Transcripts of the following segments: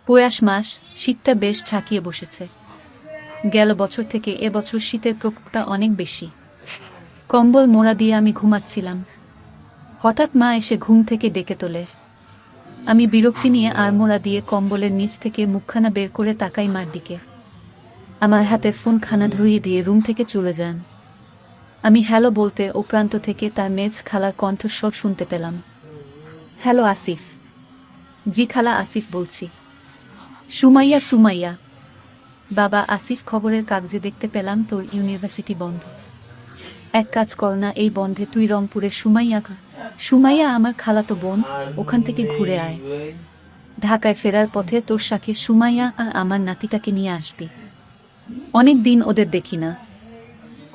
পৌষ মাস, শীতটা বেশ ঝাঁকিয়ে বসেছে। গেল বছর থেকে এবছর শীতের প্রকোপটা অনেক বেশি। কম্বল মোড়া দিয়ে আমি ঘুমাচ্ছিলাম। হঠাৎ মা এসে ঘুম থেকে ডেকে তোলে। আমি বিরক্তি নিয়ে আড়মোড়া দিয়ে কম্বলের নিচ থেকে মুখখানা বের করে তাকাই মার দিকে। আমার হাতে ফোনখানা ধরিয়ে দিয়ে রুম থেকে চলে যান। আমি হ্যালো বলতে ও প্রান্ত থেকে তার মেজ খালার কণ্ঠস্বর শুনতে পেলাম। হ্যালো আসিফ। জি খালা, আসিফ বলছি। সুমাইয়া সুমাইয়া। বাবা আসিফ, খবরের কাগজে দেখতে পেলাম তোর ইউনিভার্সিটি বন্ধ। এক কাজ কর না, এই বন্ধে তুই রংপুরের সুমাইয়া আমার খালাতো বোন, ওখান থেকে ঘুরে আয়। ঢাকায় ফেরার পথে তোর সাথে সুমাইয়া আর আমার নাতিটাকে নিয়ে আসবি। অনেক দিন ওদের দেখি না।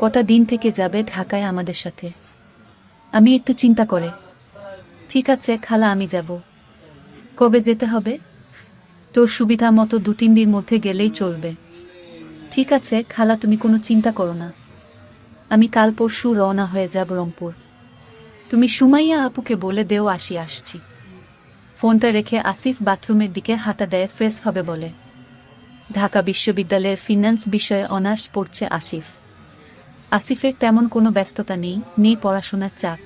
কটা দিন থেকে যাবে ঢাকায় আমাদের সাথে। আমি একটু চিন্তা করে। ঠিক আছে খালা, আমি যাব। কবে যেতে হবে? তোর সুবিধা মতো 2-3 দিন মধ্যে গেলেই চলবে। ঠিক আছে খালা, তুমি কোনো চিন্তা করো না। আমি কাল পরশু রওনা হয়ে যাব রংপুর। তুমি সুমাইয়া আপুকে বলে দেও আসছি। ফোনটা রেখে আসিফ বাথরুমের দিকে হাঁটা দেয় ফ্রেশ হবে বলে। ঢাকা বিশ্ববিদ্যালয়ের ফিন্যান্স বিষয়ে অনার্স পড়ছে আসিফ। আসিফের তেমন কোনো ব্যস্ততা নেই পড়াশোনার চাপ।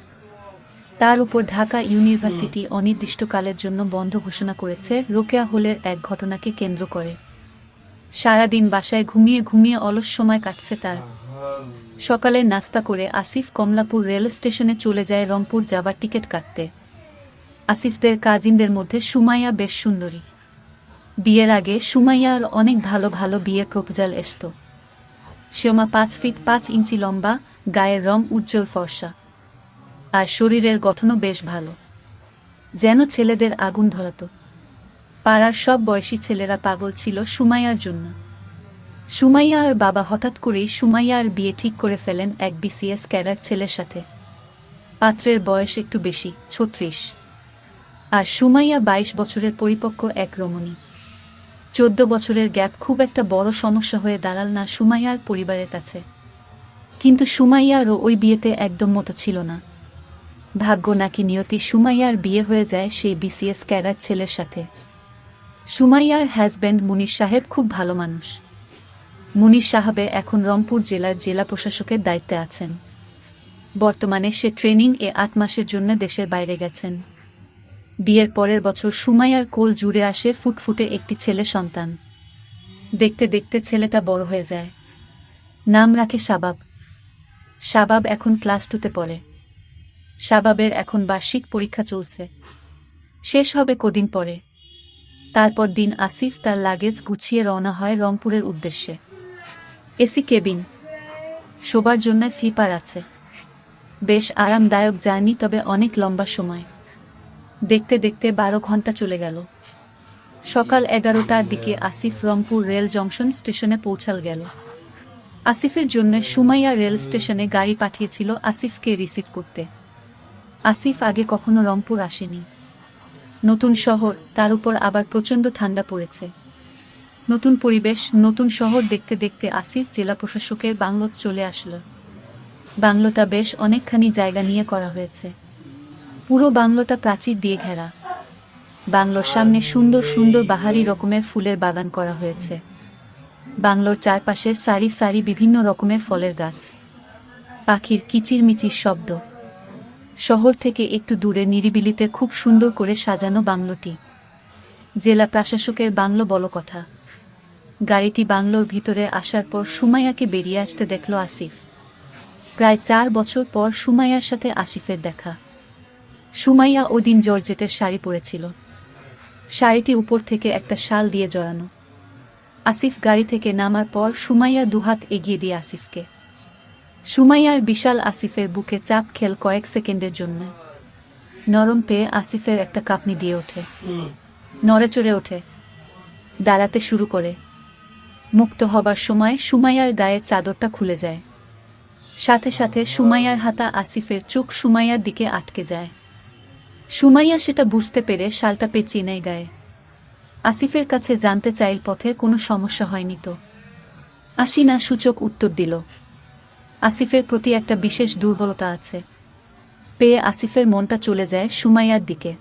তার উপর ঢাকা ইউনিভার্সিটি অনির্দিষ্টকালের জন্য বন্ধ ঘোষণা করেছে রোকেয়া হলের এক ঘটনাকে কেন্দ্র করে। সারাদিন বাসায় ঘুমিয়ে অলস সময় কাটছে তার। সকালের নাস্তা করে আসিফ কমলাপুর রেল স্টেশনে চলে যায় রংপুর যাবার টিকিট কাটতে। আসিফদের কাজিনদের মধ্যে সুমাইয়া বেশ সুন্দরী। বিয়ের আগে সুমাইয়ার অনেক ভালো ভালো বিয়ের প্রপোজাল আসত। শ্যামা 5 ফিট 5 ইঞ্চি লম্বা, গায়ের রং উজ্জ্বল ফর্সা, আর শরীরের গঠনও বেশ ভালো, যেন ছেলেদের আগুন ধরাত। পাড়ার সব বয়সী ছেলেরা পাগল ছিল সুমাইয়ার জন্য। সুমাইয়ার বাবা হঠাৎ করেই সুমাইয়ার বিয়ে ঠিক করে ফেলেন এক বিসিএস ক্যাডার ছেলের সাথে। পাত্রের বয়স একটু বেশি, 36, আর সুমাইয়া 22 বছরের পরিপক্ক এক রমণী। 14 বছরের গ্যাপ খুব একটা বড় সমস্যা হয়ে দাঁড়াল না সুমাইয়ার পরিবারের কাছে। কিন্তু সুমাইয়ারও ওই বিয়েতে একদম মতো ছিল না। ভাগ্য নাকি নিয়তি, সুমাইয়ার বিয়ে হয়ে যায় সেই বিসিএস ক্যাডার ছেলের সাথে। সুমাইয়ার হাজব্যান্ড মুনির সাহেব খুব ভালো মানুষ। মুনির সাহেব এখন রংপুর জেলার জেলা প্রশাসকের দায়িত্বে আছেন। বর্তমানে সে ট্রেনিং 8 মাসের জন্য দেশের বাইরে গেছেন। বিয়ের পরের বছর সুমাইয়ার কোল জুড়ে আসে ফুটফুটে একটি ছেলে সন্তান। দেখতে দেখতে ছেলেটা বড় হয়ে যায়। নাম রাখে শাবাব। শাবাব এখন ক্লাস 2তে পড়ে। শাবাবের এখন বার্ষিক পরীক্ষা চলছে, শেষ হবে কদিন পরে। তারপর দিন আসিফ তার লাগেজ গুছিয়ে রওনা হয় রংপুরের উদ্দেশ্যে। এসি কেবিন, শোবার জন্য স্লিপার আছে। বেশ আরামদায়ক জার্নি, তবে অনেক লম্বা সময়। দেখতে দেখতে 12 ঘন্টা চলে গেল। সকাল 11টার দিকে আসিফ রংপুর রেল জংশন স্টেশনে পৌঁছাল গেল। আসিফের জন্য সুমাইয়া রেল স্টেশনে গাড়ি পাঠিয়েছিল আসিফকে রিসিভ করতে। আসিফ আগে কখনো রংপুর আসেনি। নতুন শহর, তার উপর আবার প্রচণ্ড ঠান্ডা পড়েছে। নতুন পরিবেশ, নতুন শহর দেখতে দেখতে আসিফ জেলা প্রশাসকের বাংলোত চলে আসলো। বাংলোটা বেশ অনেকখানি জায়গা নিয়ে করা হয়েছে। পুরো বাংলোটা প্রাচীর দিয়ে ঘেরা। বাংলোর সামনে সুন্দর সুন্দর বাহারি রকমের ফুলের বাগান করা হয়েছে। বাংলোর চারপাশে সারি সারি বিভিন্ন রকমের ফলের গাছ, পাখির কিচিরমিচির শব্দ। শহর থেকে একটু দূরে নিরিবিলিতে খুব সুন্দর করে সাজানো বাংলোটি। জেলা প্রশাসকের বাংলো বলো কথা। গাড়িটি বাংলোর ভিতরে আসার পর সুমাইয়াকে বেরিয়ে আসতে দেখল আসিফ। প্রায় 4 বছর পর সুমাইয়ার সাথে আসিফের দেখা। সুমাইয়া ওদিন জর্জেটের শাড়ি পরেছিল। শাড়িটি উপর থেকে একটা শাল দিয়ে জড়ানো। আসিফ গাড়ি থেকে নামার পর সুমাইয়া দুহাত এগিয়ে দিয়ে আসিফকে। সুমাইয়ার বিশাল আসিফের বুকে চাপ খেল কয়েক সেকেন্ডের জন্য। নরম পেয়ে আসিফের একটা কাঁপনি দিয়ে ওঠে, নড়ে চড়ে ওঠে, দাঁড়াতে শুরু করে। মুক্ত হবার সময় সুমাইয়ার গায়ের চাদরটা খুলে যায়। সাথে সাথে সুমাইয়ার হাতা আসিফের চোখ সুমাইয়ার দিকে আটকে যায়। সুমাইয়া সেটা বুঝতে পেরে শালটা পেঁচিয়ে নেয় গায়ে। আসিফের কাছে জানতে চাইল পথে কোনো সমস্যা হয়নি তো। আসি না সূচক উত্তর দিল। আসিফের প্রতি একটা বিশেষ দুর্বলতা আছে। পেয়ে আসিফের মনটা চলে যায় সুমাইয়ার দিকে।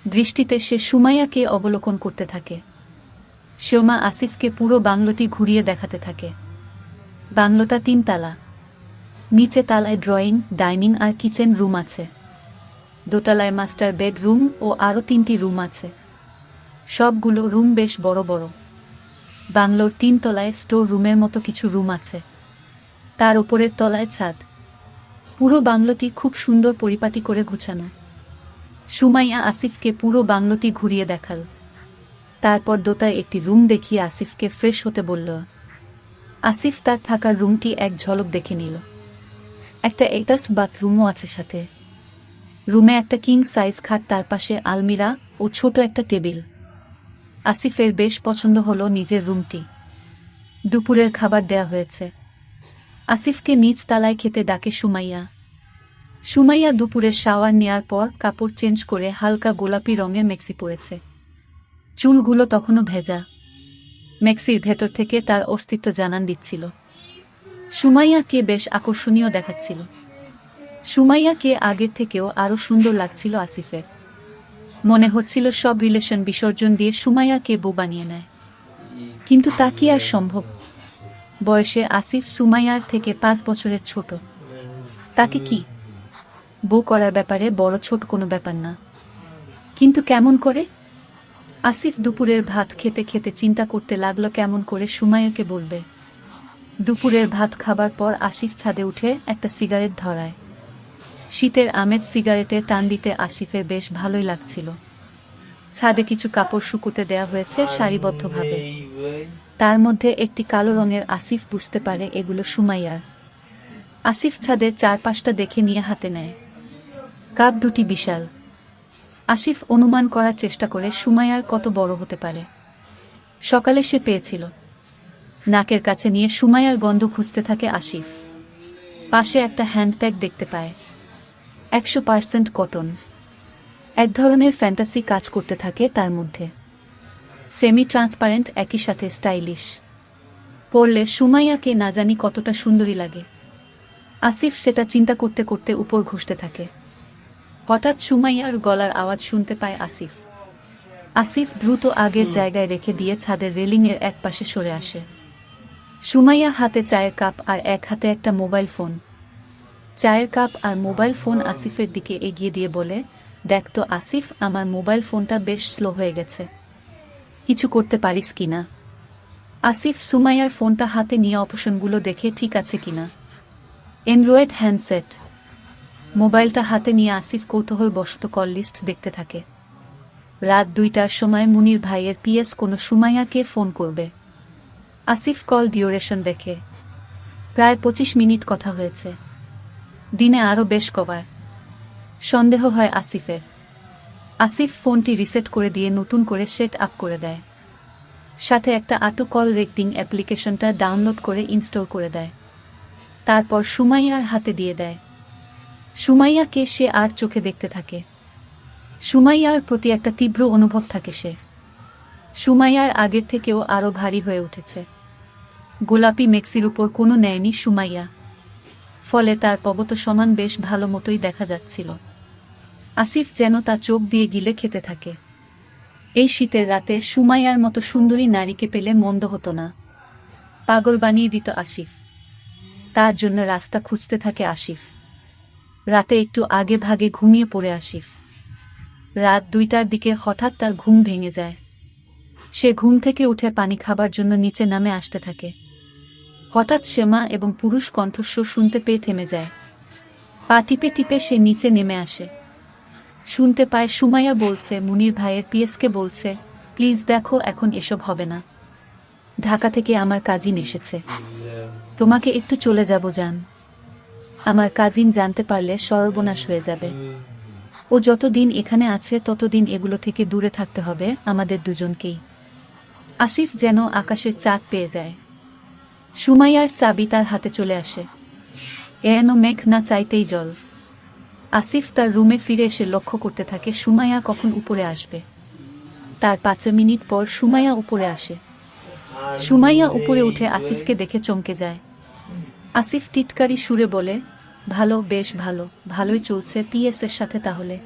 দৃষ্টিতে সে সুমাইয়াকে অবলোকন করতে থাকে। সোমা আসিফকে পুরো বাংলোটি ঘুরিয়ে দেখাতে থাকে। বাংলোটা 3 তালা। নিচে তালায় ড্রয়িং, ডাইনিং আর কিচেন রুম আছে। দোতলায় মাস্টার বেডরুম ও আরও 3টি রুম আছে। সবগুলো রুম বেশ বড় বড়। বাংলোর 3 তলায় স্টোর রুমের মতো কিছু রুম আছে। তার উপরের তলায় ছাদ। পুরো বাংলোটি খুব সুন্দর পরিপাটি করে গুছানো। সুমাইয়া আসিফকে পুরো বাংলোটি ঘুরিয়ে দেখাল। তারপর দোতায় একটি রুম দেখিয়ে আসিফকে ফ্রেশ হতে বলল। আসিফ তার থাকার রুমটি এক ঝলক দেখে নিল। একটা অ্যাটাচ বাথরুমও আছে সাথে। রুমে একটা কিং সাইজ খাট, তার পাশে আলমিরা ও ছোট একটা টেবিল। আসিফের বেশ পছন্দ হলো নিজের রুমটি। দুপুরের খাবার দেয়া হয়েছে। আসিফকে নিচ তালায় খেতে ডাকে সুমাইয়া। সুমাইয়া দুপুরের শাওয়ার নেয়ার পর কাপড় চেঞ্জ করে হালকা গোলাপি রঙের মেক্সি পরেছে। চুলগুলো তখনও ভেজা। মেক্সির ভেতর থেকে তার অস্তিত্ব জানান দিচ্ছিল। সুমাইয়াকে বেশ আকর্ষণীয় দেখাচ্ছিল। সুমাইয়াকে আগের থেকেও আরও সুন্দর লাগছিল আসিফের। মনে হচ্ছিল সব রিলেশন বিসর্জন দিয়ে সুমাইয়াকে বউ বানিয়ে নেয়। কিন্তু তা কি আর সম্ভব? বয়সে আসিফ সুমাইয়ার থেকে 5 বছরের ছোট। তাকে কি বউ করার ব্যাপারে বড় ছোট কোনো ব্যাপার না। কিন্তু কেমন করে? আসিফ দুপুরের ভাত খেতে খেতে চিন্তা করতে লাগলো কেমন করে সুমাইয়াকে বলবে। দুপুরের ভাত খাবার পর আসিফ ছাদে উঠে একটা সিগারেট ধরায়। শীতের আমেজ সিগারেটে টান দিতে আসিফের বেশ ভালোই লাগছিল। ছাদে কিছু কাপড় শুকুতে দেয়া হয়েছে সারিবদ্ধভাবে। তার মধ্যে একটি কালো রঙের। আসিফ বুঝতে পারে এগুলো সুমাইয়ার। আসিফ ছাদের 4-5টা দেখে নিয়ে হাতে নেয়। কাপ দুটি বিশাল। আসিফ অনুমান করার চেষ্টা করে সুমাইয়ার কত বড় হতে পারে। সকালে সে পেয়েছিল। নাকের কাছে নিয়ে সুমাইয়ার গন্ধ খুঁজতে থাকে আসিফ। পাশে একটা হ্যান্ডব্যাগ দেখতে পায়। 100% কটন। এক ধরনের ফ্যান্টাসি কাজ করতে থাকে তার মধ্যে। সেমি ট্রান্সপারেন্ট, একই সাথে স্টাইলিশ। পরলে সুমাইয়াকে না জানি কতটা সুন্দরী লাগে। আসিফ সেটা চিন্তা করতে করতে উপর ঘুষতে থাকে। হঠাৎ সুমাইয়ার গলার আওয়াজ শুনতে পায় আসিফ। আসিফ দ্রুত আগের জায়গায় রেখে দিয়ে ছাদের রেলিংয়ের এক পাশে সরে আসে। সুমাইয়া হাতে চায়ের কাপ আর এক হাতে একটা মোবাইল ফোন। চায়ের কাপ আর মোবাইল ফোন আসিফের দিকে এগিয়ে দিয়ে বলে, দেখ তো আসিফ, আমার মোবাইল ফোনটা বেশ স্লো হয়ে গেছে, কিছু করতে পারিস কিনা? আসিফ সুমাইয়ার ফোনটা হাতে নিয়ে অপশনগুলো দেখে ঠিক আছে কিনা। Android handset. মোবাইলটা হাতে নিয়ে আসিফ কৌতূহলবশত কল লিস্ট দেখতে থাকে। রাত 2টার সময় মুনির ভাইয়ের পিএস কোনো সুমাইয়াকে ফোন করবে। আসিফ কল ডিউরেশন দেখে। প্রায় 25 মিনিট কথা হয়েছে। দিনে আরও বেশ কবার। সন্দেহ হয় আসিফের। আসিফ ফোনটি রিসেট করে দিয়ে নতুন করে সেট আপ করে দেয়। সাথে একটা অটো কল রেকর্ডিং অ্যাপ্লিকেশনটা ডাউনলোড করে ইনস্টল করে দেয়। তারপর সুমাইয়ার হাতে দিয়ে দেয়। সুমাইয়াকে সে আর চোখে দেখতে থাকে। সুমাইয়ার প্রতি একটা তীব্র অনুভব থাকে সে। সুমাইয়ার আগের থেকেও আরও ভারী হয়ে উঠেছে। গোলাপি মেক্সির উপর কোনো নেয়নি সুমাইয়া। ফলে তার পবত সমান বেশ ভালো মতোই দেখা যাচ্ছিল। আসিফ যেন তা চোখ দিয়ে গিলে খেতে থাকে। এই শীতের রাতে সুমাইয়ার মতো সুন্দরী নারীকে পেলে মন্দ হতো না। পাগল বানিয়ে দিত আসিফ। তার জন্য রাস্তা খুঁজতে থাকে আসিফ। রাতে একটু আগে ভাগে ঘুমিয়ে পড়ে আসিফ। রাত 2টার দিকে হঠাৎ তার ঘুম ভেঙে যায়। সে ঘুম থেকে উঠে পানি খাবার জন্য নিচে নামে আসতে থাকে। হঠাৎ শ্যামা এবং পুরুষ কণ্ঠস্বর শুনতে পেয়ে থেমে যায়। পা টিপে টিপে সে নিচে নেমে আসে। শুনতে পায় সুমাইয়া বলছে, মুনির ভাইয়ের পিএসকে বলছে, প্লিজ দেখো, এখন এসব হবে না। ঢাকা থেকে আমার কাজিন এসেছে, তোমাকে একটু চলে যাব জান। আমার কাজিন জানতে পারলে সর্বনাশ হয়ে যাবে। ও যতদিন এখানে আছে ততদিন এগুলো থেকে দূরে থাকতে হবে আমাদের দুজনকেই। আসিফ যেন আকাশের চাঁদ পেয়ে যায়। সুমাইয়ার চাবি তার হাতে চলে আসে। এন মেঘ না চাইতেই জল। আসিফ তার রুমে ফিরে এসে লক্ষ্য করতে থাকে সুমাইয়া কখন উপরে আসবে। তার 5 মিনিট পর সুমাইয়া উপরে আসে। সুমাইয়া উপরে উঠে আসিফকে দেখে চমকে যায়। আসিফ টিটকারি সুরে বলে, ভালো, বেশ ভালো, ভালোই চলছে পিএস এর সাথে তাহলে।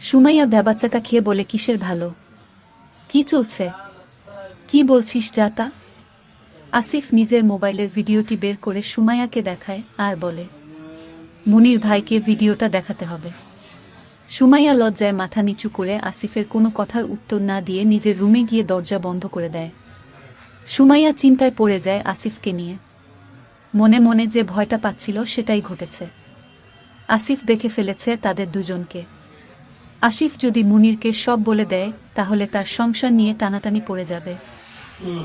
সুমাইয়া ভ্যাবাচ্চাকা খেয়ে বলে, কিসের ভালো? কি চলছে? কি বলছিস যাতা? আসিফ নিজের মোবাইলের ভিডিওটি বের করে সুমাইয়াকে দেখায় আর বলে, মুনির ভাইকে ভিডিওটা দেখাতে হবে। সুমাইয়া লজ্জায় মাথা নিচু করে আসিফের কোনো কথার উত্তর না দিয়ে নিজের রুমে গিয়ে দরজা বন্ধ করে দেয়। সুমাইয়া চিন্তায় পড়ে যায় আসিফকে নিয়ে। মনে মনে যে ভয়টা পাচ্ছিল সেটাই ঘটেছে। আসিফ দেখে ফেলেছে তাদের দুজনকে। আসিফ যদি মুনিরকে সব বলে দেয় তাহলে তার সংসার নিয়ে টানাটানি পড়ে যাবে।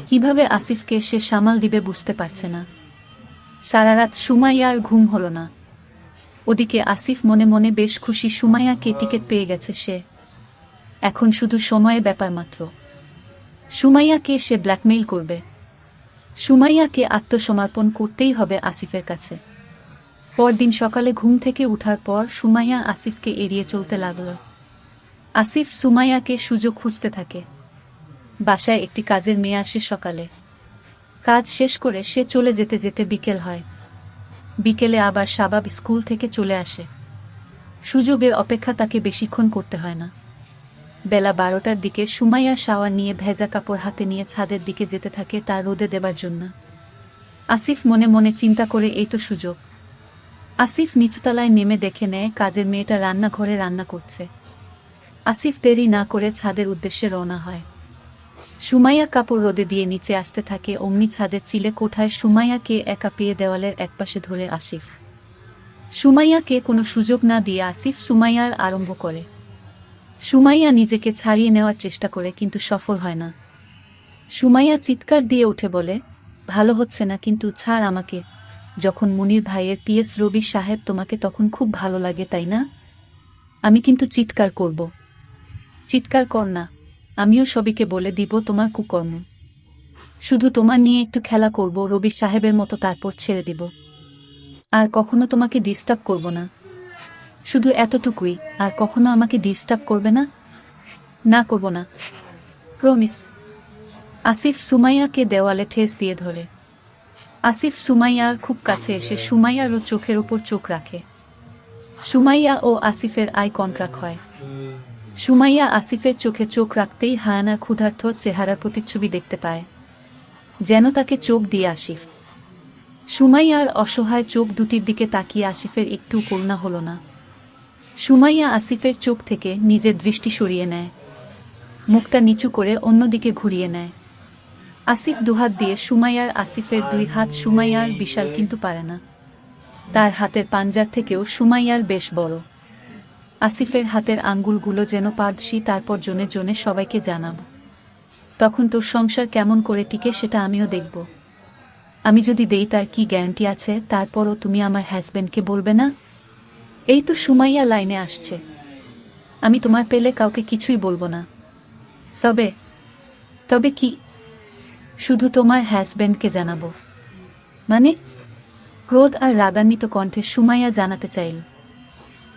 কিভাবে আসিফকে সে সামাল দিবে বুঝতে পারছে না। সারা রাত সুমাইয়ার ঘুম হলো না। ওদিকে আসিফ মনে মনে বেশ খুশি সুমাইয়াকে টিকিট পেয়ে গেছে সে। এখন শুধু সময়ের ব্যাপার মাত্র। সুমাইয়াকে সে ব্ল্যাকমেইল করবে। সুমাইয়াকে আত্মসমর্পণ করতেই হবে আসিফের কাছে। পরদিন সকালে ঘুম থেকে উঠার পর সুমাইয়া আসিফকে এড়িয়ে চলতে লাগল। আসিফ সুমাইয়াকে সুযোগ খুঁজতে থাকে। বাসায় একটি কাজের মেয়ে আসে সকালে। কাজ শেষ করে সে চলে যেতে যেতে বিকেল হয়। বিকেলে আবার শাবাব স্কুল থেকে চলে আসে। সুযোগের অপেক্ষা তাকে বেশিক্ষণ করতে হয় না। বেলা 12টার দিকে সুমাইয়া শাওয়ার নিয়ে ভেজা কাপড় হাতে নিয়ে ছাদের দিকে যেতে থাকে তা রোদে দেবার জন্য। আসিফ মনে মনে চিন্তা করে এই তো সুযোগ। আসিফ নিচতলায় নেমে দেখে নেয় কাজের মেয়েটা রান্নাঘরে রান্না করছে। আসিফ দেরি না করে ছাদের উদ্দেশ্যে রওনা হয়। সুমাইয়া কাপড় রোদে দিয়ে নিচে আসতে থাকে। অমনি ছাদের চিলে কোঠায় সুমাইয়াকে একা পেয়ে দেওয়ালের একপাশে ধরে আসিফ। সুমাইয়াকে কোনো সুযোগ না দিয়ে আসিফ সুমাইয়ার আরম্ভ করে। সুমাইয়া নিজেকে ছাড়িয়ে নেওয়ার চেষ্টা করে কিন্তু সফল হয় না। সুমাইয়া চিৎকার দিয়ে উঠে বলে, ভালো হচ্ছে না কিন্তু ছাড় আমাকে। যখন মুনির ভাইয়ের পিএস রবি সাহেব তোমাকে তখন খুব ভালো লাগে তাই না? আমি কিন্তু চিৎকার করব। চিৎকার কর না, আমিও সবিকে বলে দিব তোমার কুকর্ম। শুধু তোমার নিয়ে একটু খেলা করব রবি সাহেবের মতো, তারপর ছেড়ে দিব। আর কখনো তোমাকে ডিস্টার্ব করব না। শুধু এতটুকুই, আর কখনো আমাকে ডিস্টার্ব করবে না? না করব না, প্রমিস। আসিফ সুমাইয়াকে দেওয়ালে ঠেস দিয়ে ধরে। আসিফ সুমাইয়ার খুব কাছে এসে সুমাইয়ারও চোখের ওপর চোখ রাখে। সুমাইয়া ও আসিফের আই কন্ট্রাক্ট হয়। সুমাইয়া আসিফের চোখে চোখ রাখতেই হায়ানার ক্ষুধার্ত চেহারার প্রতিচ্ছবি দেখতে পায়, যেন তাকে চোখ দিয়ে আসিফ। সুমাইয়ার অসহায় চোখ দুটির দিকে তাকিয়ে আসিফের একটু করুণা হলো না। সুমাইয়া আসিফের চোখ থেকে নিজের দৃষ্টি সরিয়ে নেয়, মুখটা নিচু করে অন্যদিকে ঘুরিয়ে নেয়। আসিফ দুহাত দিয়ে সুমাইয়ার আসিফের দুই হাত সুমাইয়ার বিশাল কিন্তু পারে না। তার হাতের পাঞ্জার থেকেও সুমাইয়ার বেশ বড়। আসিফের হাতের আঙ্গুলগুলো যেন পারদর্শী। তারপর জনে জনে সবাইকে জানাবো, তখন তোর সংসার কেমন করে টিকে সেটা আমিও দেখব। আমি যদি দেই তার কি গ্যারান্টি আছে? তারপরও তুমি আমার হাজব্যান্ডকে বলবে না? এই তো সুমাইয়া লাইনে আসছে। আমি তোমার পেলে কাউকে কিছুই বলবো না। তবে তবে কি? শুধু তোমার হাজব্যান্ডকে জানাবো। মানে? ক্রোধ আর রাগান্বিত কণ্ঠে সুমাইয়া জানাতে চাইল,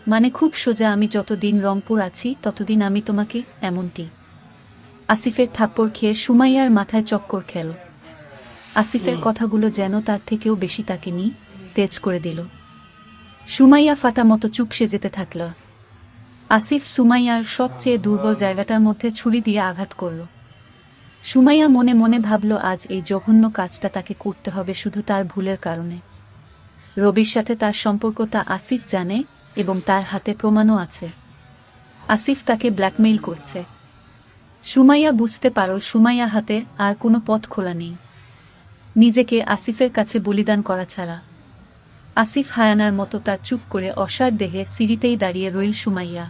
মানে খুব সোজা, আমি যতদিন রংপুর আছি ততদিন আমি তোমাকে। এমনটি। আসিফের থাপ্পড় খেয়ে সুমাইয়ার মাথায় চক্কর খেল। আসিফের কথাগুলো যেন তার থেকেও বেশি তাকে তেজ করে দিল। সুমাইয়া ফাটা মতো চুপসে যেতে থাকল। আসিফ সুমাইয়ার সবচেয়ে দুর্বল জায়গাটার মধ্যে ছুরি দিয়ে আঘাত করল। সুমাইয়া মনে মনে ভাবল, আজ এই জঘন্য কাজটা তাকে করতে হবে শুধু তার ভুলের কারণে। রবির সাথে তার সম্পর্ক তা আসিফ জানে এবং তার হাতে প্রমাণও আছে। আসিফ তাকে ব্ল্যাকমেইল করছে। সুমাইয়া বুঝতে পারল সুমাইয়া হাতে আর কোনো পথ খোলা নেই, নিজেকে আসিফের কাছে বলিদান করা ছাড়া। আসিফ হায়ানার মতো তার চুপ করে অসাড় দেহে সিঁড়িতেই দাঁড়িয়ে রইল সুমাইয়া।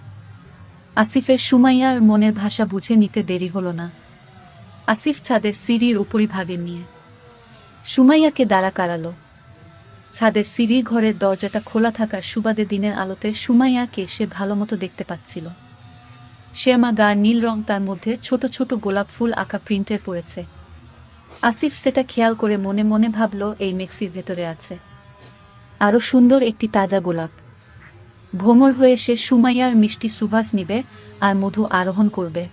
আসিফের সুমাইয়ার মনের ভাষা বুঝে নিতে দেরি হলো না। আসিফ ছাদের সিঁড়ির উপরিভাগে নিয়ে সুমাইয়াকে দাঁড়া করালো। ছাদের সিঁড়ির ঘরের দরজাটা খোলা থাকার সুবাদে দিনের আলোতে সুমাইয়াকে সে ভালোমতো দেখতে পাচ্ছিল। শ্যামা গা নীল রং, তার মধ্যে ছোট ছোট গোলাপ ফুল আঁকা প্রিন্টের পড়েছে। আসিফ সেটা খেয়াল করে মনে মনে ভাবল, এই মেক্সির ভেতরে আছে আরও সুন্দর একটি তাজা গোলাপ। ভ্রমর হয়ে সে সুমাইয়ার মিষ্টি সুবাস নিবে আর মধু আরোহণ করবে।